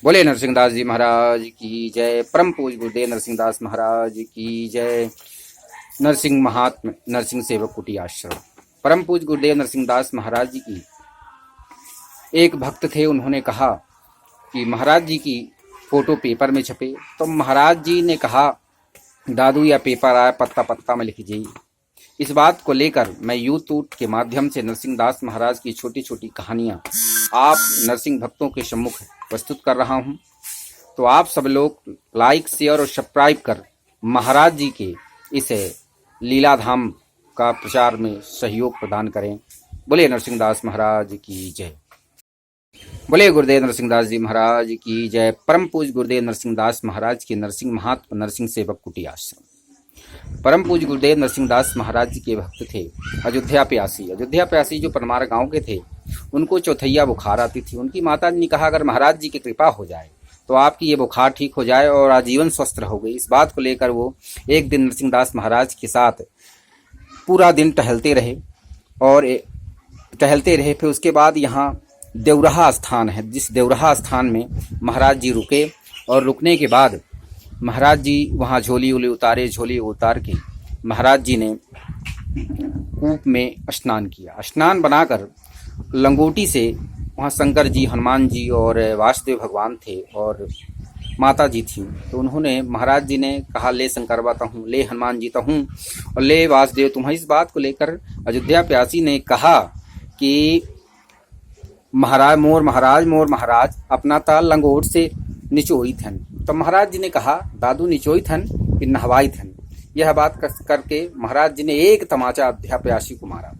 बोले नरसिंहदास जी महाराज की जय। परम पूज्य गुरुदेव नरसिंहदास महाराज की जय। नरसिंह महात्म नरसिंह सेवक कुटी आश्रम। परम पूज्य गुरुदेव नरसिंहदास महाराज जी की एक भक्त थे। उन्होंने कहा कि महाराज जी की फोटो पेपर में छपे। तो महाराज जी ने कहा, दादू या पेपर आया पत्ता पत्ता में लिख जाइए। इस बात को लेकर मैं यूट्यूब के माध्यम से नरसिंहदास महाराज की छोटी छोटी कहानियां आप नरसिंह भक्तों के सम्मुख प्रस्तुत कर रहा हूं। तो आप सब लोग लाइक, शेयर और सब्सक्राइब कर महाराज जी के इस लीलाधाम का प्रचार में सहयोग प्रदान करें। बोले नरसिंहदास महाराज की जय। बोले गुरुदेव नरसिंहदास जी महाराज की जय। परम पूज्य गुरुदेव नरसिंहदास महाराज के नरसिंह महात्म नरसिंह सेवक कुटी आश्रम। परम पूज्य गुरुदेव नरसिंहदास महाराज जी के भक्त थे अयोध्या प्यासी जो परमार गांव के थे। उनको चौथैया बुखार आती थी। उनकी माता जी ने कहा, अगर महाराज जी की कृपा हो जाए तो आपकी ये बुखार ठीक हो जाए और आजीवन स्वस्थ रहोगे। इस बात को लेकर वो एक दिन नरसिंहदास महाराज के साथ पूरा दिन टहलते रहे। फिर उसके बाद यहाँ देवराहा स्थान है, जिस देवराहा स्थान में महाराज जी रुके और रुकने के बाद महाराज जी वहाँ झोली उतार के महाराज जी ने कूप में स्नान किया। स्नान बनाकर लंगोटी से वहाँ शंकर जी, हनुमान जी और वासुदेव भगवान थे और माता जी थी। तो उन्होंने महाराज जी ने कहा, ले शंकर बाता हूँ, ले हनुमान जी हूँ और ले वासुदेव तुम। इस बात को लेकर अयोध्या प्यासी ने कहा कि मोर महाराज अपना ताल लंगोट से निचोई थन। तो महाराज जी ने कहा, दादू निचोई थन कि नहवाई थन। यह बात करके महाराज जी ने एक तमाचा अयोध्या प्यासी को मारा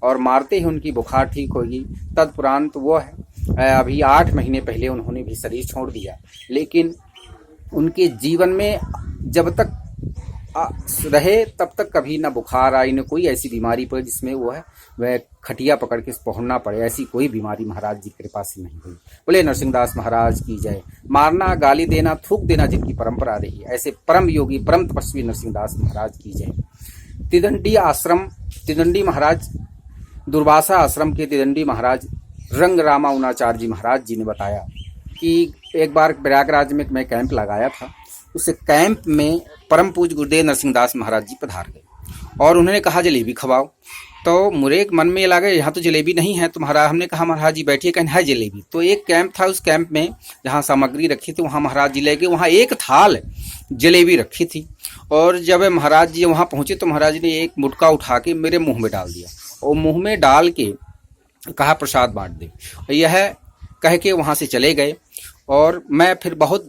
और मारते ही उनकी बुखार ठीक होगी। तत्परांत वो है अभी 8 महीने पहले उन्होंने भी शरीर छोड़ दिया। लेकिन उनके जीवन में जब तक रहे तब तक कभी न बुखार आई, न कोई ऐसी बीमारी पड़ी जिसमें वह खटिया पकड़ के पहुंचना पड़े। ऐसी कोई बीमारी महाराज जी की कृपा से नहीं हुई। बोले नरसिंहदास महाराज की जय। मारना, गाली देना, थूक देना जिनकी परंपरा रही, ऐसे परम योगी, परम तपस्वी नरसिंहदास महाराज की जय। तिदंडी महाराज, दुर्वासा आश्रम के तिदंडी महाराज रंग रामाउनाचार्य जी महाराज जी ने बताया कि एक बार प्रयागराज में मैं कैंप लगाया था। उस कैंप में परम पूज्य गुरुदेव नरसिंहदास महाराज जी पधार गए और उन्होंने कहा, जलेबी खवाओ। तो मेरे मन में लगा, यहाँ तो जलेबी नहीं है। तो हमने कहा, महाराज जी बैठिए, कहने है जलेबी। तो एक कैंप था, उस कैंप में जहाँ सामग्री रखी थी वहाँ महाराज जी ले गए। वहाँ एक थाल जलेबी रखी थी और जब महाराज जी वहाँ पहुँचे तो महाराज जी ने एक मुटका उठा के मेरे मुँह में डाल दिया और मुँह में डाल के कहा, प्रसाद बांट दे। यह कह के वहाँ से चले गए और मैं फिर बहुत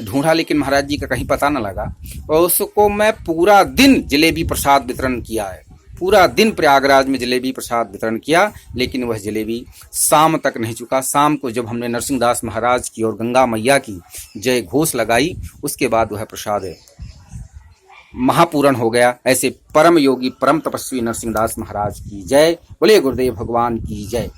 ढूंढा, लेकिन महाराज जी का कहीं पता न लगा। और उसको मैं पूरा दिन जलेबी प्रसाद वितरण किया है। पूरा दिन प्रयागराज में जलेबी प्रसाद वितरण किया, लेकिन वह जलेबी शाम तक नहीं चुका। शाम को जब हमने नरसिंहदास महाराज की और गंगा मैया की जय घोष लगाई, उसके बाद वह प्रसाद महापूरण हो गया। ऐसे परम योगी, परम तपस्वी नरसिंहदास महाराज की जय। बोले गुरुदेव भगवान की जय।